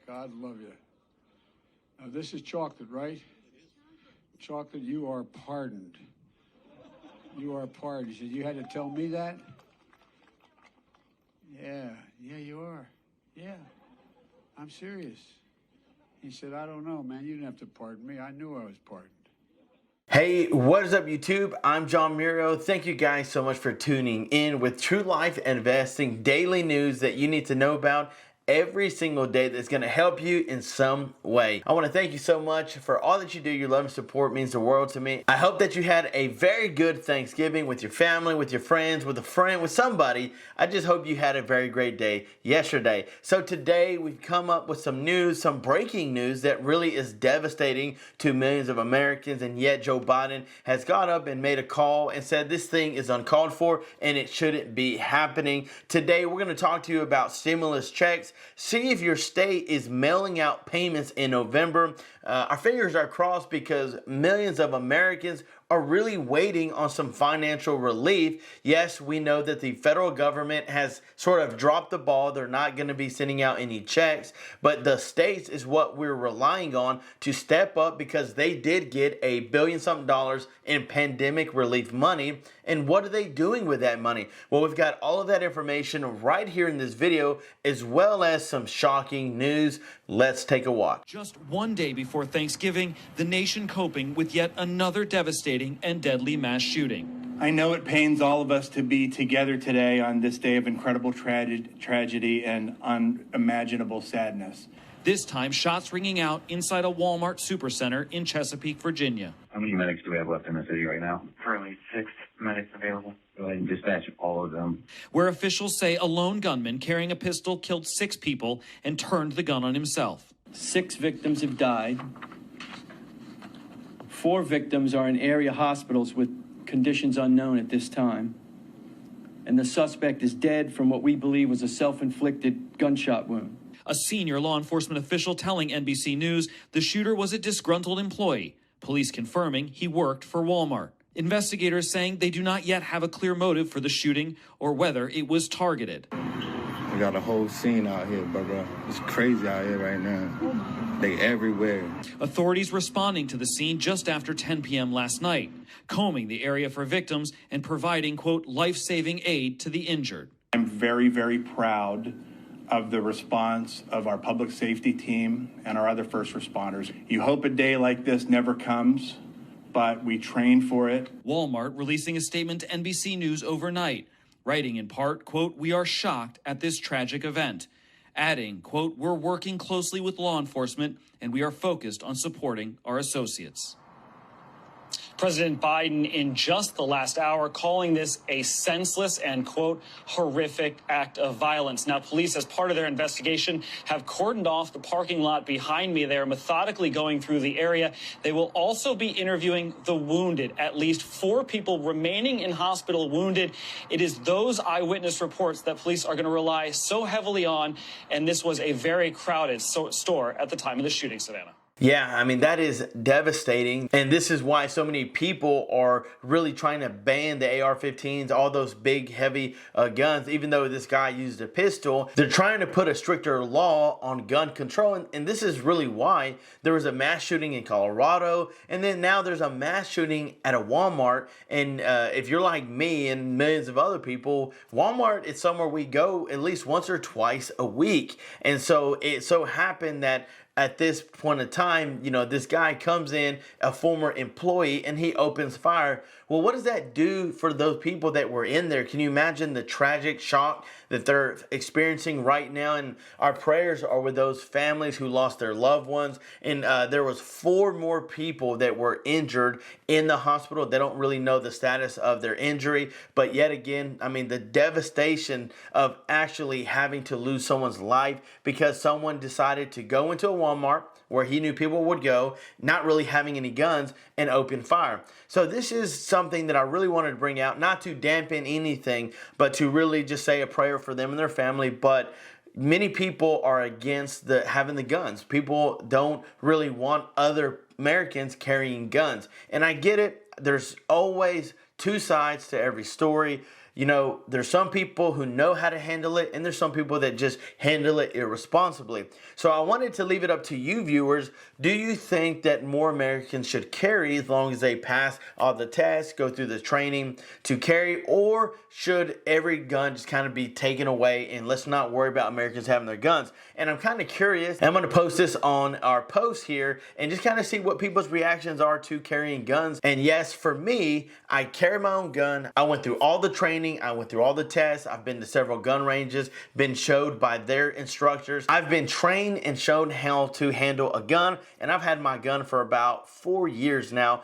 God love you. Now, this is chocolate, right? Chocolate, you are pardoned. You are pardoned. He said, you had to tell me that? Yeah, you are. Yeah, I'm serious. He said, I don't know, man. You didn't have to pardon me. I knew I was pardoned. Hey, what is up YouTube? I'm John Muro. Thank you guys so much for tuning in with True Life Investing daily news that you need to know about every single day that's going to help you in some way. I want to thank you so much for all that you do. Your love and support means the world to me. I hope that you had a very good Thanksgiving with your family, with your friends, with a friend, with somebody. I just hope you had a very great day yesterday. So today we've come up with some news, some breaking news that really is devastating to millions of Americans, and yet Joe Biden has got up and made a call and said this thing is uncalled for and it shouldn't be happening. Today we're going to talk to you about stimulus checks. See if your state is mailing out payments in November. Our fingers are crossed because millions of Americans are really waiting on some financial relief. Yes, we know that the federal government has sort of dropped the ball. They're not going to be sending out any checks, but the states is what we're relying on to step up because they did get $1 billion something in pandemic relief money. And what are they doing with that money? Well, we've got all of that information right here in this video, as well as some shocking news. Let's take a watch. Just one day before Thanksgiving, the nation coping with yet another devastating and deadly mass shooting. I know it pains all of us to be together today on this day of incredible tragedy and unimaginable sadness. This time, shots ringing out inside a Walmart supercenter in Chesapeake, Virginia. How many medics do we have left in the city right now? Currently 6 medics available. Go ahead and dispatch all of them. Where officials say a lone gunman carrying a pistol killed 6 people and turned the gun on himself. 6 victims have died. 4 victims are in area hospitals with conditions unknown at this time. And the suspect is dead from what we believe was a self-inflicted gunshot wound. A senior law enforcement official telling NBC News the shooter was a disgruntled employee. Police confirming he worked for Walmart. Investigators saying they do not yet have a clear motive for the shooting or whether it was targeted. We got a whole scene out here, bro. It's crazy out here right now. They everywhere. Authorities responding to the scene just after 10 p.m. last night, combing the area for victims and providing, quote, life-saving aid to the injured. I'm very, very proud of the response of our public safety team and our other first responders. You hope a day like this never comes, but we train for it. Walmart releasing a statement to NBC News overnight, writing in part, quote, we are shocked at this tragic event. Adding, quote, we're working closely with law enforcement and we are focused on supporting our associates. President Biden in just the last hour calling this a senseless and, quote, horrific act of violence. Now, police, as part of their investigation, have cordoned off the parking lot behind me. They are methodically going through the area. They will also be interviewing the wounded. At least 4 people remaining in hospital wounded. It is those eyewitness reports that police are going to rely so heavily on. And this was a very crowded store at the time of the shooting, Savannah. Yeah, I mean, that is devastating. And this is why so many people are really trying to ban the AR-15s, all those big, heavy guns. Even though this guy used a pistol, they're trying to put a stricter law on gun control. And this is really why there was a mass shooting in Colorado. And then now there's a mass shooting at a Walmart. And if you're like me and millions of other people, Walmart is somewhere we go at least once or twice a week. And so it so happened that at this point in time, you know, this guy comes in, a former employee, and he opens fire. Well, what does that do for those people that were in there? Can you imagine the tragic shock that they're experiencing right now? And our prayers are with those families who lost their loved ones. And there was 4 more people that were injured in the hospital. They don't really know the status of their injury. But yet again, I mean, the devastation of actually having to lose someone's life because someone decided to go into a Walmart where he knew people would go, not really having any guns, and open fire. So this is something that I really wanted to bring out, not to dampen anything, but to really just say a prayer for them and their family. But many people are against having the guns. People don't really want other Americans carrying guns. And I get it. There's always 2 sides to every story. you know, there's some people who know how to handle it, and there's some people that just handle it irresponsibly. So I wanted to leave it up to you viewers. Do you think that more Americans should carry as long as they pass all the tests, go through the training to carry, or should every gun just kind of be taken away and let's not worry about Americans having their guns? And I'm kind of curious. I'm going to post this on our post here and just kind of see what people's reactions are to carrying guns. And yes, for me, I carry my own gun. I went through all the training. I went through all the tests. I've been to several gun ranges, been showed by their instructors. I've been trained and shown how to handle a gun, and I've had my gun for about 4 years now.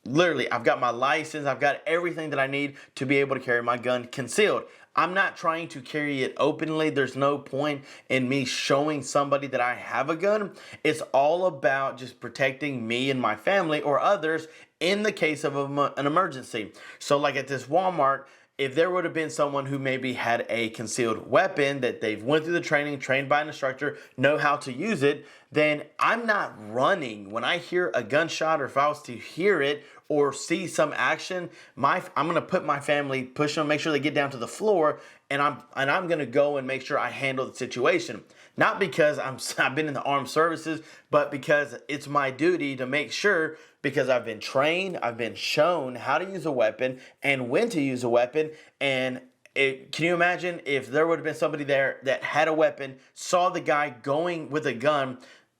Literally, I've got my license. I've got everything that I need to be able to carry my gun concealed. I'm not trying to carry it openly. There's no point in me showing somebody that I have a gun. It's all about just protecting me and my family or others in the case of an emergency. So like at this Walmart, if there would have been someone who maybe had a concealed weapon that they've went through the training, trained by an instructor, know how to use it, then I'm not running. When I hear a gunshot, or if I was to hear it or see some action, I'm gonna put my family, push them, make sure they get down to the floor, and I'm gonna go and make sure I handle the situation. Not because I've been in the armed services, but because it's my duty to make sure, because I've been trained, I've been shown how to use a weapon and when to use a weapon. And can you imagine if there would have been somebody there that had a weapon, saw the guy going with a gun,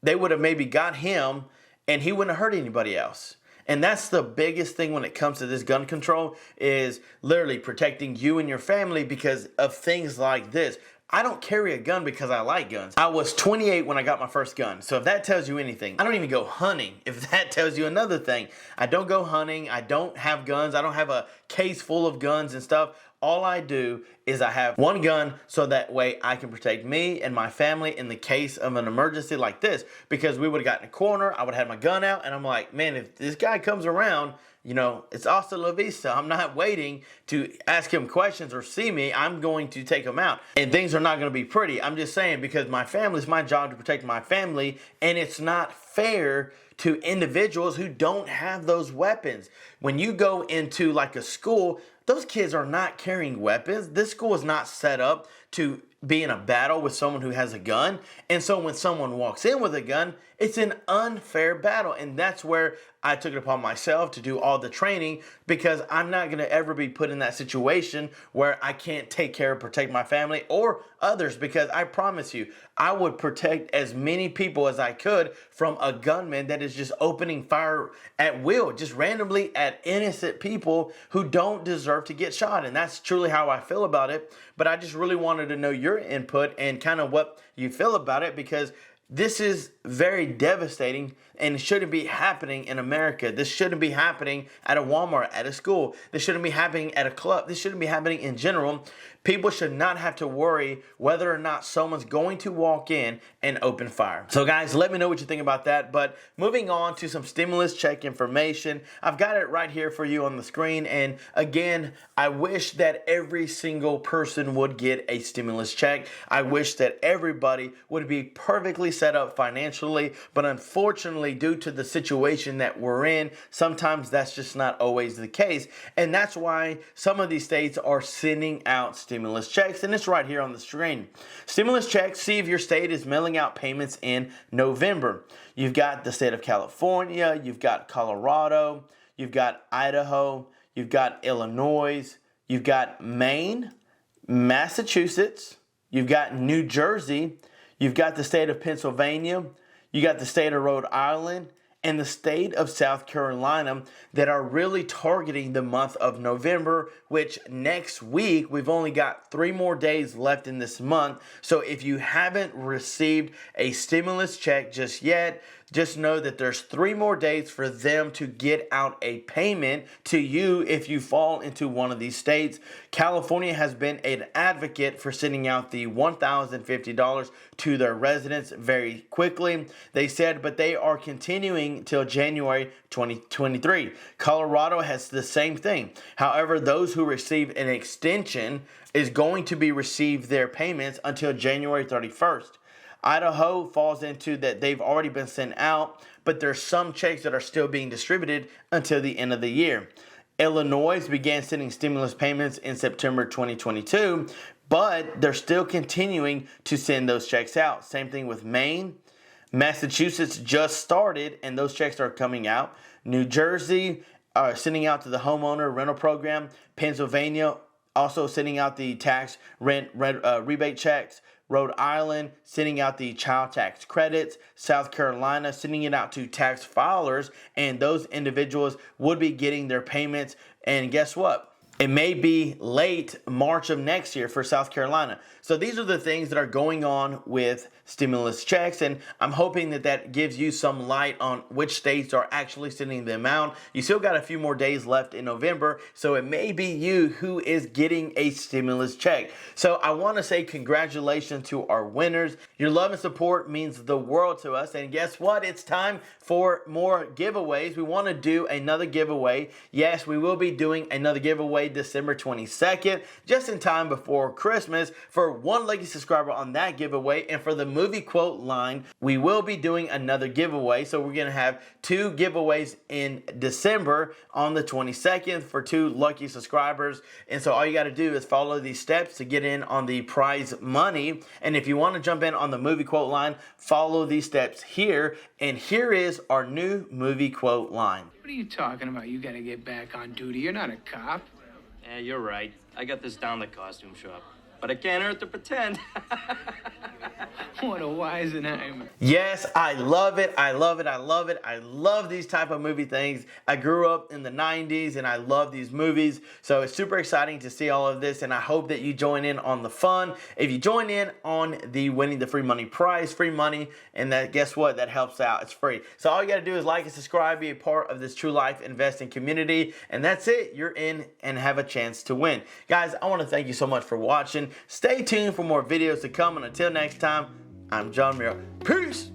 they would have maybe got him and he wouldn't have hurt anybody else. And that's the biggest thing when it comes to this gun control, is literally protecting you and your family because of things like this. I don't carry a gun because I like guns. I was 28 when I got my first gun. So if that tells you anything, I don't even go hunting. If that tells you another thing, I don't go hunting. I don't have guns. I don't have a case full of guns and stuff. All I do is I have one gun so that way I can protect me and my family in the case of an emergency like this. Because we would have gotten in a corner, I would have had my gun out, and I'm like, man, if this guy comes around, you know, it's hasta la vista. I'm not waiting to ask him questions or see me. I'm going to take him out. And things are not going to be pretty. I'm just saying, because my family, it's my job to protect my family, and it's not fair to individuals who don't have those weapons. When you go into like a school, those kids are not carrying weapons. This school is not set up to be in a battle with someone who has a gun. And so when someone walks in with a gun, it's an unfair battle. And that's where I took it upon myself to do all the training, because I'm not going to ever be put in that situation where I can't take care of, protect my family or others, because I promise you, I would protect as many people as I could from a gunman that is just opening fire at will, just randomly at innocent people who don't deserve to get shot. And that's truly how I feel about it. But I just really wanted to know your input and kind of what you feel about it, because this is very devastating and it shouldn't be happening in America. This shouldn't be happening at a Walmart, at a school. This shouldn't be happening at a club. This shouldn't be happening in general. People should not have to worry whether or not someone's going to walk in and open fire. So guys, let me know what you think about that. But moving on to some stimulus check information. I've got it right here for you on the screen. And again, I wish that every single person would get a stimulus check. I wish that everybody would be perfectly set up financially. But unfortunately, due to the situation that we're in, sometimes that's just not always the case. And that's why some of these states are sending out stimulus checks, and it's right here on the screen. Stimulus checks, see if your state is mailing out payments in November. You've got the state of California, you've got Colorado, you've got Idaho, you've got Illinois, you've got Maine, Massachusetts, you've got New Jersey, you've got the state of Pennsylvania, you got the state of Rhode Island, and the state of South Carolina that are really targeting the month of November, which next week, we've only got 3 more days left in this month. So if you haven't received a stimulus check just yet, just know that there's 3 more days for them to get out a payment to you if you fall into one of these states. California has been an advocate for sending out the $1,050 to their residents very quickly. They said, but they are continuing till January 2023. Colorado has the same thing. However, those who receive an extension is going to be receive their payments until January 31st. Idaho falls into that they've already been sent out, but there's some checks that are still being distributed until the end of the year. Illinois began sending stimulus payments in September 2022, but they're still continuing to send those checks out. Same thing with Maine. Massachusetts just started, and those checks are coming out. New Jersey are sending out to the homeowner rental program. Pennsylvania also sending out the tax rebate checks. Rhode Island sending out the child tax credits. South Carolina sending it out to tax filers, and those individuals would be getting their payments. And guess what? It may be late March of next year for South Carolina. So these are the things that are going on with stimulus checks, and I'm hoping that that gives you some light on which states are actually sending them out. You still got a few more days left in November, so it may be you who is getting a stimulus check. So I want to say congratulations to our winners. Your love and support means the world to us, and guess what? It's time for more giveaways. We want to do another giveaway. Yes, we will be doing another giveaway December 22nd, just in time before Christmas, for one lucky subscriber on that giveaway. And for the movie quote line, we will be doing another giveaway. So we're going to have 2 giveaways in December on the 22nd for 2 lucky subscribers. And so all you got to do is follow these steps to get in on the prize money. And if you want to jump in on the movie quote line, follow these steps here. And here is our new movie quote line. What are you talking about? You got to get back on duty. You're not a cop. Yeah, you're right. I got this down the costume shop. But it can't hurt to pretend. What a Weisenheimer. Yes, I love it. I love it. I love it. I love these type of movie things. I grew up in the 90s and I love these movies. So it's super exciting to see all of this, and I hope that you join in on the fun. If you join in on the winning the free money prize, free money, and that, guess what? That helps out. It's free. So all you got to do is like and subscribe, be a part of this True Life investing community, and that's it. You're in and have a chance to win. Guys, I want to thank you so much for watching. Stay tuned for more videos to come, and until next time, I'm John Miro. Peace!